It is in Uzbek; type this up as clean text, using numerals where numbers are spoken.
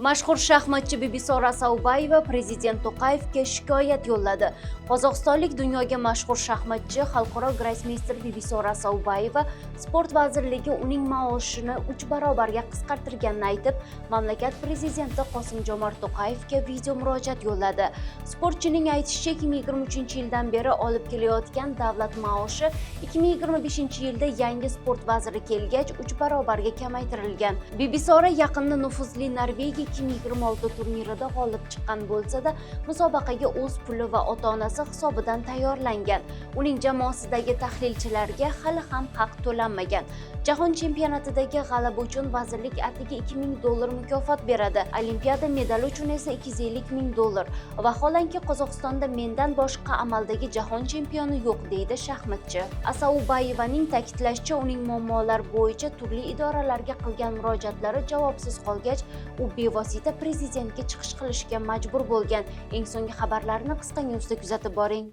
Mashhur shaxmatchi Bibisora Saubayeva prezident To'qayevga shikoyat yo'lladi. Qozog'istonlik dunyoga mashhur shaxmatchi, xalqaro grossmeyster Bibisora Saubayeva sport vazirligi uning maoshini 3 barobarga qisqartirganini aytib, mamlakat prezidenti Qosim-Jomart To'qayevga video murojaat yo'lladi. Sportchining aytishicha, 2023-yildan beri olib kelayotgan davlat maoshi 2025-yilda yangi sport vaziri kelgach 3 barobarga kamaytirilgan. Bibisora yaqinda nufuzli Norvegiya 2026 turnirida g'olib chiqqan bo'lsa-da, musobaqaga o'z puli va ota-onasi hisobidan tayyorlangan. Uning jamoasidagi tahlilchilarga hali ham haq to'lanmagan. Jahon chempionatidagi g'alaba uchun vazirlik atigi $2000 mukofot beradi. Olimpiada medali uchun esa $250 Vaholanki Qozog'istonda mendan boshqa amaldagi jahon chempioni yo'q, deydi shaxmatchi. Saubayevaning ta'kidlashicha, uning muammolar bo'yicha turli idoralarga qilgan murojaatlari javobsiz qolgach, u bevosita prezidentga chiqish qilishga majbur bo'lgan. Eng so'nggi xabarlarni Qisqa News'da kuzatib boring.